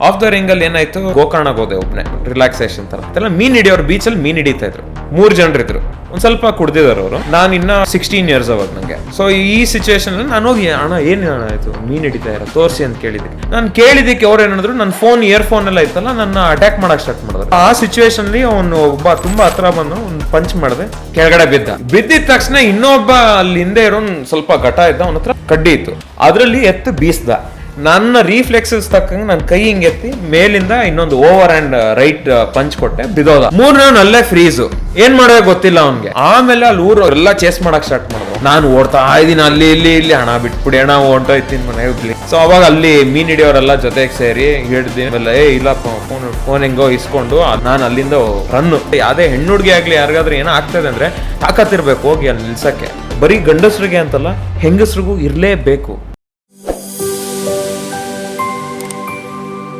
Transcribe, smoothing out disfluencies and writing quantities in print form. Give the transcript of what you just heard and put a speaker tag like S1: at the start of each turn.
S1: Of the ring ಅಲ್ಲಿ ಏನಾಯ್ತು, ಗೋಕರ್ಣಕ್ಕೆ ಹೋದೆ ಒಬ್ನೇ ರಿಲ್ಯಾಕ್ಸೇಷನ್ ತರ. ಮೀನ್ ಹಿಡಿಯೋರು ಬೀಚ್ ಅಲ್ಲಿ ಮೀನ್ ಹಿಡಿತಾ ಇದ್ರು, 3 ಜನರಿದ್ರು. ಒಂದ್ ಸ್ವಲ್ಪ ಕುಡ್ದಿದಾರ ಅವರು. ನಾನು ಇನ್ನ 16 years ಅವಾಗ ನಂಗೆ. ಸೊ ಈ ಸಿಚುವೇಶನ್ ಅಲ್ಲಿ ನಾನು ಹೋಗಿ ಅಣ್ಣ ಏನ್ ಆಯ್ತು ಮೀನ್ ಹಿಡಿತಾ ಇರ ತೋರಿಸಿ ಅಂತ ಕೇಳಿದೆ. ನಾನು ಕೇಳಿದಕ್ಕೆ ಅವ್ರು ಏನಂದ್ರು, ನನ್ನ ಫೋನ್ ಇಯರ್ಫೋನ್ ಎಲ್ಲ ಇತ್ತಲ್ಲ ನನ್ನ ಅಟ್ಯಾಕ್ ಮಾಡಕ್ ಸ್ಟಾರ್ಟ್ ಮಾಡಿದ್ರು. ಆ ಸಿಚುವೇಶನ್ ಅಲ್ಲಿ ಅವನು ಒಬ್ಬ ತುಂಬಾ ಹತ್ರ ಬಂದು ಒಂದು ಪಂಚ್ ಮಾಡಿದೆ, ಕೆಳಗಡೆ ಬಿದ್ದಿದ ತಕ್ಷಣ ಇನ್ನೊಬ್ಬ ಅಲ್ಲಿ ಹಿಂದೆ ಇರೋ ಸ್ವಲ್ಪ ಘಟ ಇದ್ದ, ಅವನ ಹತ್ರ ಕಡ್ಡಿ ಇತ್ತು, ಅದ್ರಲ್ಲಿ ಎತ್ತು ಬೀಸ್ದ. ನನ್ನ ರೀಫ್ಲೆಕ್ಸಸ್ ತಕ್ಕಂಗೆ ನನ್ನ ಕೈ ಹಿಂಗೆ ಎತ್ತಿ ಮೇಲಿಂದ ಇನ್ನೊಂದು ಓವರ್ ಅಂಡ್ ರೈಟ್ ಪಂಚ್ ಕೊಟ್ಟೆ, ಬಿದೋದ. 3 ರೌಂಡ್ ಅಲ್ಲೇ ಫ್ರೀಸು. ಏನ್ ಮಾಡೋದು ಗೊತ್ತಿಲ್ಲ ಅವ್ನ್ಗೆ. ಆಮೇಲೆ ಅಲ್ಲಿ ಊರೆಲ್ಲ ಚೇಸ್ ಮಾಡಕ್ ಸ್ಟಾರ್ಟ್ ಮಾಡಿದ್ರು. ನಾನು ಓಡ್ತಾ ಇದೀನಿ ಅಲ್ಲಿ ಇಲ್ಲಿ ಹಣ ಬಿಟ್ಬಿಡಿ ಅಣ್ಣ ಹೊಂಟೋಯ್ತೀನಿ ಮನೆ ಹೋಗ್ಲಿ. ಸೊ ಅವಾಗ ಅಲ್ಲಿ ಮೀನ್ ಹಿಡಿಯೋರೆಲ್ಲ ಜೊತೆಗೆ ಸೇರಿ ಹಿಡ್ದಿ ಇಲ್ಲ ಫೋನ್ ಹೆಂಗೋ ಇಸ್ಕೊಂಡು ನಾನು ಅಲ್ಲಿಂದ ರನ್ನು. ಯಾವ್ದೇ ಹೆಣ್ಣು ಹುಡುಗಿ ಆಗ್ಲಿ ಯಾರಿಗಾದ್ರೂ ಏನೋ ಆಗ್ತದೆ ಅಂದ್ರೆ ತಾಕತ್ತಿರ್ಬೇಕು ಹೋಗಿ ಅಲ್ಲಿ ನಿಲ್ಸಕ್ಕೆ. ಬರೀ ಗಂಡಸ್ರಿಗೆ ಅಂತಲ್ಲ, ಹೆಂಗಸ್ರಿಗೂ ಇರ್ಲೇಬೇಕು.